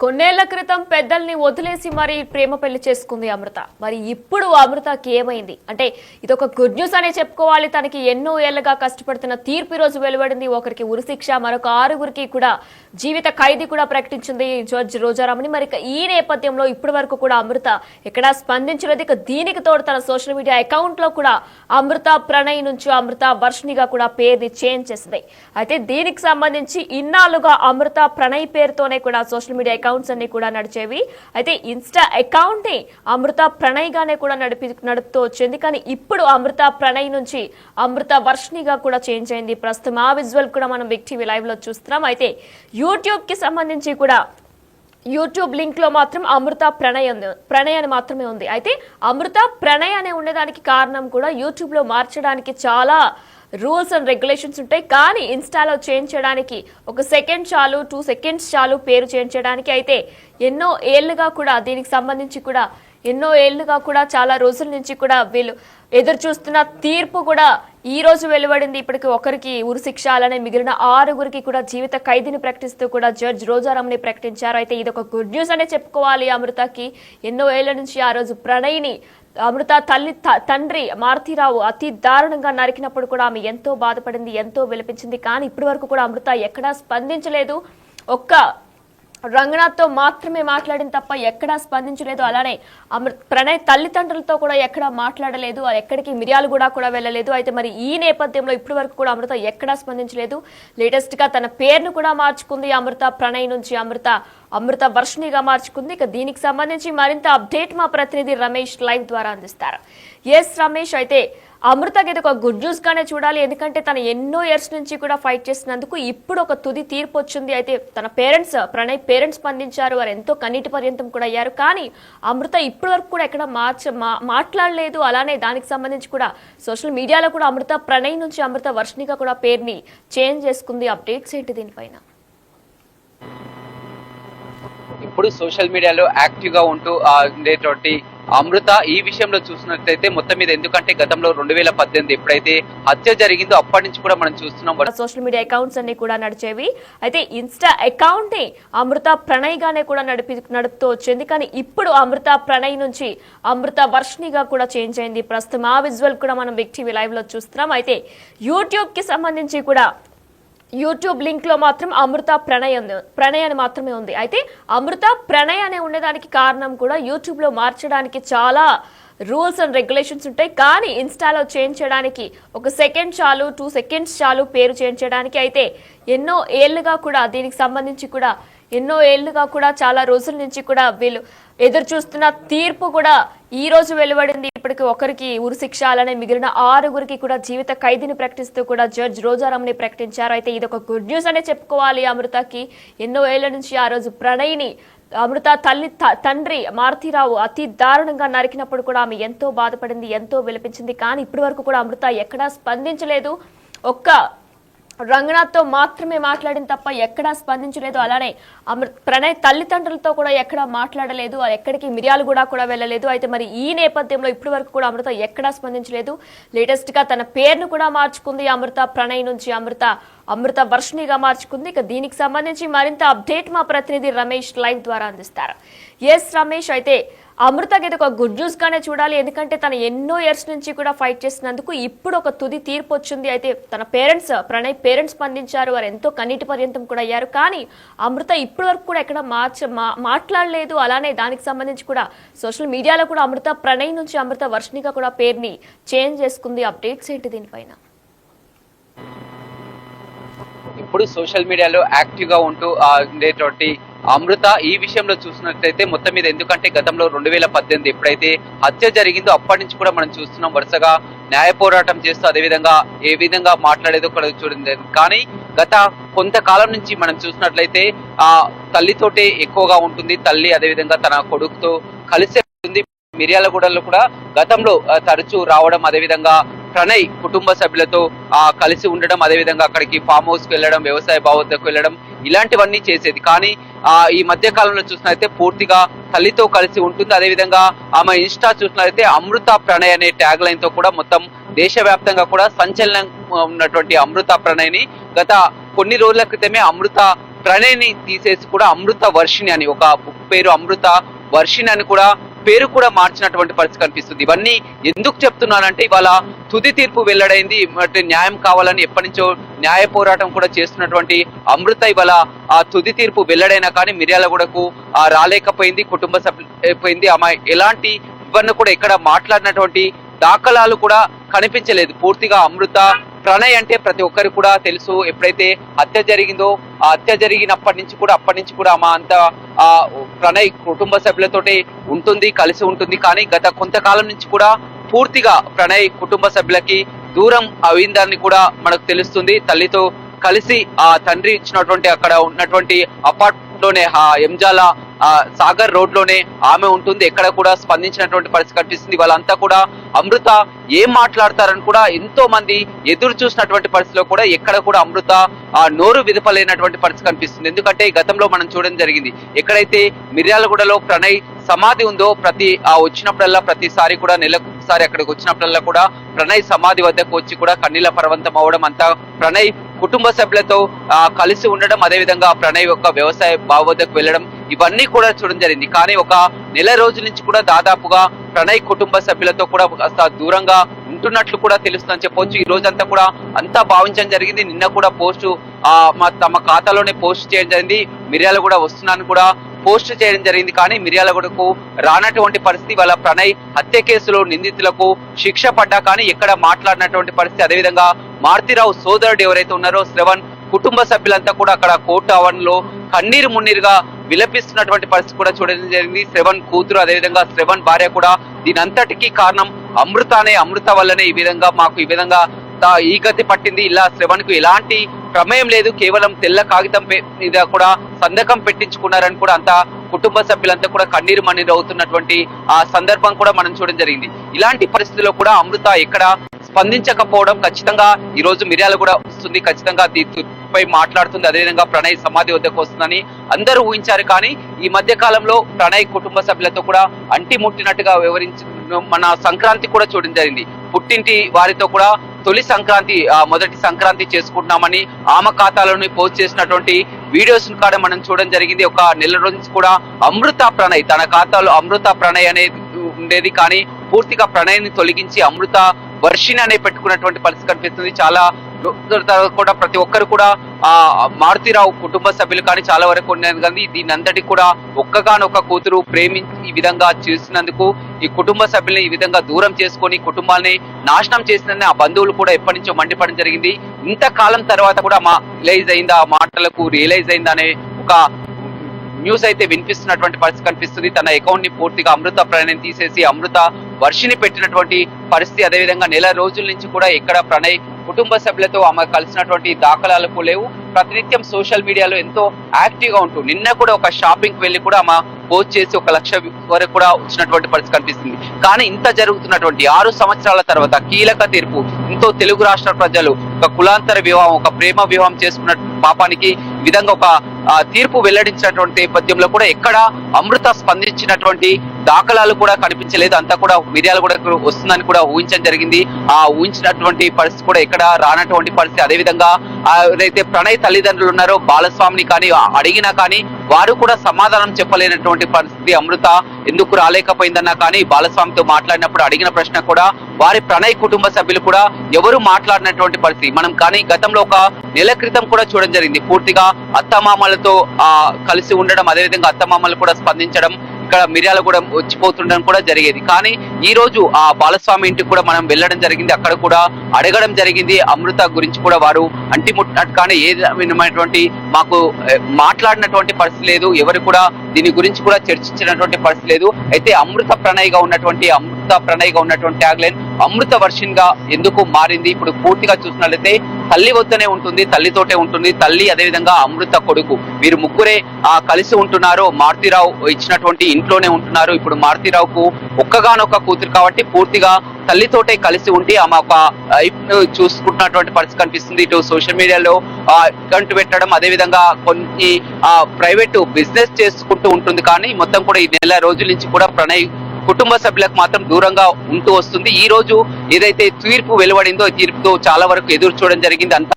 కొన్నేళ్ల క్రితం పెద్దల్ని వదిలేసి మరి ప్రేమ పెళ్లి చేసుకుంది అమృత. మరి ఇప్పుడు అమృతకి ఏమైంది అంటే ఇదొక గుడ్ న్యూస్ అనే చెప్పుకోవాలి. తనకి ఎన్నో ఏళ్లుగా కష్టపడుతున్న తీర్పు ఈ రోజు వెలువడింది. ఒకరికి ఉరిశిక్ష, మరొక 6గురికి కూడా జీవిత ఖైదీ కూడా ప్రకటించింది జడ్జి రోజారామని. మరి ఈ నేపథ్యంలో ఇప్పటి వరకు కూడా అమృత ఎక్కడా స్పందించలేదు. ఇక దీనికి తోడు తన సోషల్ మీడియా అకౌంట్ లో కూడా అమృత ప్రణయ్ నుంచి అమృత వర్షినిగా కూడా పేరుని చేంజ్ చేసింది. అయితే దీనికి సంబంధించి ఇన్నాళ్లుగా అమృత ప్రణయ్ పేరుతోనే కూడా సోషల్ మీడియా అకౌంట్స్ అన్ని కూడా నడిచేవి. అయితే ఇన్స్టా అకౌంట్ ని అమృత ప్రణయ్ గానే కూడా నడుపుతూ వచ్చింది. కానీ ఇప్పుడు అమృత ప్రణయ్ నుంచి అమృత వర్షినిగా కూడా చేంజ్ అయింది. ప్రస్తుతం ఆ విజువల్ కూడా మనం బిగ్ టీవీ లైవ్ లో చూస్తున్నాం. అయితే యూట్యూబ్ కి సంబంధించి కూడా యూట్యూబ్ లింక్ లో మాత్రం అమృత ప్రణయ్ అని మాత్రమే ఉంది. అయితే అమృత ప్రణయ్ అనే ఉండేదానికి కారణం కూడా యూట్యూబ్ లో మార్చడానికి చాలా రూల్స్ అండ్ రెగ్యులేషన్స్ ఉంటాయి. కానీ ఇన్స్టాలో చేంజ్ చేయడానికి 1 సెకండ్ చాలు, 2 సెకండ్స్ చాలు పేరు చేంజ్ చేయడానికి. అయితే ఎన్నో ఏళ్లుగా కూడా దీనికి సంబంధించి కూడా చాలా రోజుల నుంచి కూడా వీళ్ళు ఎదురు చూస్తున్న తీర్పు కూడా ఈ రోజు వెలువడింది. ఇప్పటికి ఒకరికి ఉరిశిక్ష, అలానే మిగిలిన 6గురికి కూడా జీవిత ఖైదీని ప్రకటిస్తూ కూడా జడ్జి రోజారామని ప్రకటించారు. అయితే ఇది ఒక గుడ్ న్యూస్ అనే చెప్పుకోవాలి. అమృతకి ఎన్నో ఏళ్ల నుంచి ఆ రోజు ప్రణయ్ని అమృత తండ్రి మారుతీరావు అతి దారుణంగా నరికినప్పుడు కూడా ఆమె ఎంతో బాధపడింది, ఎంతో విలపించింది. కానీ ఇప్పటి వరకు కూడా అమృత ఎక్కడా స్పందించలేదు. ఒక్క రంగనాథ్తో మాత్రమే మాట్లాడిన తప్ప ఎక్కడా స్పందించలేదు. అలానే ప్రణయ్ తల్లిదండ్రులతో కూడా ఎక్కడా మాట్లాడలేదు, ఎక్కడికి మిర్యాలు కూడా వెళ్ళలేదు. అయితే మరి ఈ నేపథ్యంలో ఇప్పటి వరకు కూడా అమృత ఎక్కడా స్పందించలేదు. లేటెస్ట్ గా తన పేరును కూడా మార్చుకుంది. అమృత ప్రణయ్ నుంచి అమృత వర్షినిగా మార్చుకుంది. ఇక దీనికి సంబంధించి మరింత అప్డేట్ మా ప్రతినిధి రమేష్ లైవ్ ద్వారా అందిస్తారు. ఎస్ రమేష్, అయితే అమృతకి ఇది ఒక గుడ్ న్యూస్ గానే చూడాలి. ఎందుకంటే తన ఎన్నో ఇయర్స్ నుంచి కూడా ఫైట్ చేసినందుకు ఇప్పుడు ఒక తుది తీర్పు వచ్చింది. అయితే తన ప్రణయ్ పేరెంట్స్ స్పందించారు, వారు ఎంతో కన్నీటి పర్యంతం కూడా అయ్యారు. కానీ అమృత ఇప్పటి వరకు కూడా ఎక్కడ మాట్లాడలేదు. అలానే దానికి సంబంధించి కూడా సోషల్ మీడియాలో కూడా అమృత ప్రణయ్ నుంచి అమృత వర్షినిగా కూడా పేరుని చేంజ్ చేసుకుంది. అప్డేట్స్ ఏంటి దీనిపైన? ఇప్పుడు సోషల్ మీడియాలో యాక్టివ్ గా ఉంటూ ఉండేటువంటి అమృత ఈ విషయంలో చూసినట్లయితే మొత్తం మీద, ఎందుకంటే గతంలో 2018 ఎప్పుడైతే హత్య జరిగిందో అప్పటి నుంచి కూడా మనం చూస్తున్నాం సోషల్ మీడియా అకౌంట్స్ అన్ని కూడా నడిచేవి. అయితే ఇన్స్టా అకౌంట్ ని అమృత ప్రణయ్ గానే కూడా నడుపుతూ వచ్చింది. కానీ ఇప్పుడు అమృత ప్రణయ్ నుంచి అమృత వర్షినిగా కూడా చేంజ్ అయింది. ప్రస్తుతం ఆ విజువల్ కూడా మనం బిగ్ టీవీ లైవ్ లో చూస్తున్నాం. అయితే యూట్యూబ్ కి సంబంధించి కూడా యూట్యూబ్ లింక్ లో మాత్రం అమృత ప్రణయ్ అని మాత్రమే ఉంది. అయితే అమృత ప్రణయ్ అనే ఉండేదానికి కారణం కూడా యూట్యూబ్ లో మార్చడానికి చాలా రూల్స్ అండ్ రెగ్యులేషన్స్ ఉంటాయి. కానీ ఇన్స్టాలో చేంజ్ చేయడానికి 1 సెకండ్ చాలు, 2 సెకండ్స్ చాలు పేరు చేంజ్ చేయడానికి. అయితే ఎన్నో ఏళ్లుగా కూడా దీనికి సంబంధించి కూడా చాలా రోజుల నుంచి కూడా వీళ్ళు ఎదురు చూస్తున్న తీర్పు కూడా ఈ రోజు వెలువడింది. ఇప్పటికి ఒకరికి ఉరిశిక్ష, అలానే మిగిలిన 6గురికి కూడా జీవిత ఖైదీని ప్రకటిస్తూ కూడా జడ్జి రోజారామని ప్రకటించారు. అయితే ఇది ఒక గుడ్ న్యూస్ అనే చెప్పుకోవాలి. అమృతకి ఎన్నో ఏళ్ల నుంచి ఆ రోజు ప్రణయ్ని అమృత తండ్రి మారుతీరావు అతి దారుణంగా నరికినప్పుడు కూడా ఆమె ఎంతో బాధపడింది, ఎంతో విలపించింది. కానీ ఇప్పటి వరకు కూడా అమృత ఎక్కడా స్పందించలేదు. ఒక్క రంగనాథ్తో మాత్రమే మాట్లాడిన తప్ప ఎక్కడా స్పందించలేదు. అలానే ప్రణయ్ తల్లిదండ్రులతో కూడా ఎక్కడా మాట్లాడలేదు, ఎక్కడికి మిర్యాలు కూడా వెళ్ళలేదు. అయితే మరి ఈ నేపథ్యంలో ఇప్పటి వరకు కూడా అమృత ఎక్కడా స్పందించలేదు. లేటెస్ట్ గా తన పేరును కూడా మార్చుకుంది. అమృత ప్రణయ్ నుంచి అమృత వర్షినిగా మార్చుకుంది. ఇక దీనికి సంబంధించి మరింత అప్డేట్ మా ప్రతినిధి రమేష్ లైవ్ ద్వారా అందిస్తారు. ఎస్ రమేష్, అయితే అమృతకి ఇది ఒక గుడ్ న్యూస్ గానే చూడాలి. ఎందుకంటే తన ఎన్నో ఇయర్స్ నుంచి కూడా ఫైట్ చేసినందుకు ఇప్పుడు ఒక తుది తీర్పు వచ్చింది. అయితే తన ప్రణయ్ పేరెంట్స్ స్పందించారు, వారు ఎంతో కన్నీటి పర్యంతం కూడా అయ్యారు. కానీ అమృత ఇప్పటి వరకు కూడా ఎక్కడ మాట్లాడలేదు. అలానే దానికి సంబంధించి కూడా సోషల్ మీడియాలో కూడా అమృత ప్రణయ్ నుంచి అమృత వర్షినిగా కూడా పేరుని చేంజ్ చేసుకుంది. అప్డేట్స్ ఏంటి దీనిపైన? ఇప్పుడు సోషల్ మీడియాలో యాక్టివ్ గా ఉంటూ ఉండేటువంటి అమృత ఈ విషయంలో చూసినట్లయితే మొత్తం మీద, ఎందుకంటే గతంలో 2018 ఎప్పుడైతే హత్య జరిగిందో అప్పటి నుంచి కూడా మనం చూస్తున్నాం వరుసగా న్యాయ పోరాటం చేస్తూ అదేవిధంగా ఏ విధంగా మాట్లాడేదో కూడా చూడండి. కానీ గత కొంతకాలం నుంచి మనం చూసినట్లయితే తల్లితోటే ఎక్కువగా ఉంటుంది. తల్లి అదేవిధంగా తన కొడుకుతో కలిసి ఉంటుంది. మిర్యాలగూడలో కూడా గతంలో తరచూ రావడం, అదేవిధంగా ప్రణయ్ కుటుంబ సభ్యులతో కలిసి ఉండడం, అదేవిధంగా అక్కడికి ఫామ్ హౌస్ కి వెళ్ళడం, వ్యవసాయ బావద్దకు వెళ్ళడం, ఇలాంటివన్నీ చేసేది. కానీ ఈ మధ్య కాలంలో చూసినట్లయితే పూర్తిగా తల్లితో కలిసి ఉంటుంది. అదేవిధంగా ఆమె ఇన్స్టా చూసినట్లయితే అమృత ప్రణయ్ అనే ట్యాగ్ లైన్ తో కూడా మొత్తం దేశవ్యాప్తంగా కూడా సంచలనం ఉన్నటువంటి అమృత ప్రణయ్ ని గత కొన్ని రోజుల క్రితమే అమృత ప్రణయ్ని తీసేసి కూడా అమృత వర్షిణి అని ఒక బుక్ పేరు అమృత వర్షిణి అని కూడా పేరు కూడా మార్చినటువంటి పరిస్థితి కనిపిస్తుంది. ఇవన్నీ ఎందుకు చెప్తున్నానంటే ఇవాళ తుది తీర్పు వెల్లడైంది. న్యాయం కావాలని ఎప్పటి నుంచో న్యాయ పోరాటం కూడా చేస్తున్నటువంటి అమృత ఇవాళ ఆ తుది తీర్పు వెల్లడైనా కానీ మిర్యాలగూడకు రాలేకపోయింది, కుటుంబ సభ్యులైపోయింది. ఆమె ఎలాంటి ఇవన్నీ కూడా ఇక్కడ మాట్లాడినటువంటి దాఖలాలు కూడా కనిపించలేదు. పూర్తిగా అమృత ప్రణయ్ అంటే ప్రతి ఒక్కరికి కూడా తెలుసు. ఎప్పుడైతే హత్య జరిగిందో ఆ హత్య జరిగినప్పటి నుంచి కూడా ఆమె అంతా ప్రణయ్ కుటుంబ సభ్యులతోటి ఉంటుంది, కలిసి ఉంటుంది. కానీ గత కొంతకాలం నుంచి కూడా పూర్తిగా ప్రణయ్ కుటుంబ సభ్యులకి దూరం అయిందని కూడా మనకు తెలుస్తుంది. తల్లితో కలిసి ఆ తండ్రి ఇచ్చినటువంటి అక్కడ ఉన్నటువంటి అపార్ట్మెంట్ లోనే ఎంజాల సాగర్ రోడ్ లోనే ఆమె ఉంటుంది. ఎక్కడ కూడా స్పందించినటువంటి పరిస్థితి కనిపిస్తుంది. వాళ్ళంతా కూడా అమృత ఏం మాట్లాడతారని కూడా ఎంతో మంది ఎదురు చూసినటువంటి పరిస్థితిలో కూడా ఎక్కడ కూడా అమృత నోరు విదపలేనటువంటి పరిస్థితి కనిపిస్తుంది. ఎందుకంటే గతంలో మనం చూడడం జరిగింది. ఎక్కడైతే మిర్యాలగూడలో ప్రణయ్ సమాధి ఉందో వచ్చినప్పుడల్లా ప్రతిసారి కూడా నెలకు ఒకసారి అక్కడికి వచ్చినప్పుడల్లా కూడా ప్రణయ్ సమాధి వద్దకు వచ్చి కూడా కన్నీళ్ల పర్వంతం అవడం, అంతా ప్రణయ్ కుటుంబ సభ్యులతో కలిసి ఉండడం, అదేవిధంగా ప్రణయ్ యొక్క వ్యవసాయ బావి వద్దకు వెళ్ళడం, ఇవన్నీ కూడా చూడడం జరిగింది. కానీ ఒక నెల రోజుల నుంచి కూడా దాదాపుగా ప్రణయ్ కుటుంబ సభ్యులతో కూడా కాస్త దూరంగా ఉంటున్నట్లు కూడా తెలుస్తుందని చెప్పొచ్చు. ఈ రోజంతా కూడా అంతా భావించడం జరిగింది. నిన్న కూడా పోస్టు తమ ఖాతాలోనే పోస్ట్ చేయడం జరిగింది. మిర్యాలగూడ వస్తున్నాను కూడా పోస్ట్ చేయడం జరిగింది. కానీ మిర్యాలగూడకు రానటువంటి పరిస్థితి. వాళ్ళ ప్రణయ్ హత్య కేసులో నిందితులకు శిక్ష పడ్డా కానీ ఎక్కడ మాట్లాడినటువంటి పరిస్థితి. అదేవిధంగా మారుతిరావు సోదరుడు ఎవరైతే ఉన్నారో శ్రవణ్ కుటుంబ సభ్యులంతా కూడా అక్కడ కోర్టు ఆవరణలో కన్నీరు మున్నీరుగా విలపిస్తున్నటువంటి పరిస్థితి కూడా చూడడం జరిగింది. శ్రవణ్ కూతురు అదేవిధంగా శ్రవణ్ భార్య కూడా దీనంతటికీ కారణం అమృత వల్లనే ఈ విధంగా ఈ గతి పట్టింది. ఇలా శ్రవణ్ కు ఎలాంటి ప్రమేయం లేదు, కేవలం తెల్ల కాగితం మీద కూడా సంతకం పెట్టించుకున్నారని కూడా అంతా కుటుంబ సభ్యులంతా కూడా కన్నీరు మన్నీరు అవుతున్నటువంటి ఆ సందర్భం కూడా మనం చూడడం జరిగింది. ఇలాంటి పరిస్థితుల్లో కూడా అమృత ఎక్కడ స్పందించకపోవడం ఖచ్చితంగా ఈ రోజు మిర్యాలగూడ వస్తుంది, ఖచ్చితంగా దీనిపై మాట్లాడుతుంది, అదేవిధంగా ప్రణయ్ సమాధి వద్దకు వస్తుందని అందరూ ఊహించారు. కానీ ఈ మధ్య కాలంలో ప్రణయ్ కుటుంబ సభ్యులతో కూడా అంటిముట్టినట్టుగా మన సంక్రాంతి కూడా చూడడం జరిగింది. పుట్టింటి వారితో కూడా తొలి సంక్రాంతి మొదటి సంక్రాంతి చేసుకుంటున్నామని ఆమె ఖాతాలోని పోస్ట్ చేసినటువంటి వీడియోస్ కూడా మనం చూడడం జరిగింది. ఒక నెల రోజు నుంచి కూడా అమృత ప్రణయ్ తన ఖాతాలో అమృత ప్రణయ్ అనేది ఉండేది. కానీ పూర్తిగా ప్రణయ్ని తొలగించి అమృత వర్షిణి అనే పెట్టుకున్నటువంటి పరిస్థితి కనిపిస్తుంది. చాలా కూడా ప్రతి ఒక్కరు కూడా మారుతిరావు కుటుంబ సభ్యులు కానీ చాలా వరకు ఉన్నది. కానీ దీని అంతటి కూడా ఒక్కగానొక్క కూతురు ప్రేమించి ఈ విధంగా చేసినందుకు ఈ కుటుంబ సభ్యుల్ని ఈ విధంగా దూరం చేసుకొని కుటుంబాన్ని నాశనం చేసిందని ఆ బంధువులు కూడా ఎప్పటి నుంచో మండిపడడం జరిగింది. ఇంతకాలం తర్వాత కూడా రియలైజ్ అయిందా, ఆ మాటలకు రియలైజ్ అయిందా అనే ఒక న్యూస్ అయితే వినిపిస్తున్నటువంటి పరిస్థితి కనిపిస్తుంది. తన అకౌంట్ ని పూర్తిగా అమృత ప్రణయ్ తీసేసి అమృత వర్షిని పెట్టినటువంటి పరిస్థితి. అదేవిధంగా నెల రోజుల నుంచి కూడా ఎక్కడ ప్రణయ్ కుటుంబ సభ్యులతో ఆమె కలిసినటువంటి దాఖలాలకు లేవు. ప్రతినిత్యం సోషల్ మీడియాలో ఎంతో యాక్టివ్ గా ఉంటూ నిన్న కూడా ఒక షాపింగ్ వెళ్ళి కూడా ఆమె పోస్ట్ చేసి 1 లక్ష వరకు కూడా వచ్చినటువంటి పరిస్థితి కనిపిస్తుంది. కానీ ఇంత జరుగుతున్నటువంటి 6 సంవత్సరాల తర్వాత కీలక తీర్పు, ఎంతో తెలుగు రాష్ట్ర ప్రజలు ఒక కులాంతర వివాహం, ఒక ప్రేమ వివాహం చేసుకున్న పాపానికి ఈ విధంగా ఒక తీర్పు వెల్లడించినటువంటి నేపథ్యంలో కూడా ఎక్కడ అమృత స్పందించినటువంటి దాఖలాలు కూడా కనిపించలేదు. అంతా కూడా మిర్యాలగూడ వస్తుందని కూడా ఊహించడం జరిగింది. ఆ ఊహించినటువంటి పరిస్థితి కూడా ఎక్కడ రానటువంటి పరిస్థితి. అదేవిధంగా ఎవరైతే ప్రణయ్ తల్లిదండ్రులు ఉన్నారో బాలస్వామిని కానీ అడిగినా కానీ వారు కూడా సమాధానం చెప్పలేనటువంటి పరిస్థితి. అమృత ఎందుకు రాలేకపోయిందన్నా కానీ బాలస్వామితో మాట్లాడినప్పుడు అడిగిన ప్రశ్న కూడా వారి ప్రణయ్ కుటుంబ సభ్యులు కూడా ఎవరు మాట్లాడినటువంటి పరిస్థితి మనం కానీ గతంలో ఒక నెల క్రితం కూడా చూడడం జరిగింది. పూర్తిగా అత్తమామలతో కలిసి ఉండడం, అదేవిధంగా అత్తమామలు కూడా స్పందించడం, ఇక్కడ మిర్యాలగూడ వచ్చిపోతుండడం కూడా జరిగేది. కానీ ఈ రోజు ఆ బాలస్వామి ఇంటికి కూడా మనం వెళ్ళడం జరిగింది. అక్కడ కూడా అడగడం జరిగింది. అమృత గురించి కూడా వారు అంటిముట్టినట్టు కానీ ఏ విధమైనటువంటి మాకు మాట్లాడినటువంటి పరిస్థితి లేదు, ఎవరు కూడా దీని గురించి కూడా చర్చించినటువంటి పరిస్థితి లేదు. అయితే అమృత ప్రణయ్గా ఉన్నటువంటి ట్యాగ్లైన్ అమృత వర్షిన్ గా ఎందుకు మారింది? ఇప్పుడు పూర్తిగా చూసినట్లయితే తల్లి వద్దనే ఉంటుంది, తల్లితోటే ఉంటుంది. తల్లి అదేవిధంగా అమృత కొడుకు వీరు ముగ్గురే కలిసి ఉంటున్నారు. మారుతిరావు ఇచ్చినటువంటి ఇంట్లోనే ఉంటున్నారు. ఇప్పుడు మారుతిరావుకు ఒక్కగానొక్క కూతురు కాబట్టి పూర్తిగా తల్లితోటే కలిసి ఉండి ఆమె ఒక చూసుకుంటున్నటువంటి పరిస్థితి కనిపిస్తుంది. ఇటు సోషల్ మీడియాలో అకౌంట్ పెట్టడం, అదేవిధంగా కొన్ని ప్రైవేట్ బిజినెస్ చేసుకుంటూ ఉంటుంది. కానీ మొత్తం కూడా ఈ నెల రోజుల నుంచి కూడా ప్రణయ్ కుటుంబ సభ్యులకు మాత్రం దూరంగా ఉంటూ వస్తుంది. ఈ రోజు ఏదైతే తీర్పు వెలువడిందో తీర్పుతో చాలా వరకు ఎదురు చూడడం జరిగింది. అంతా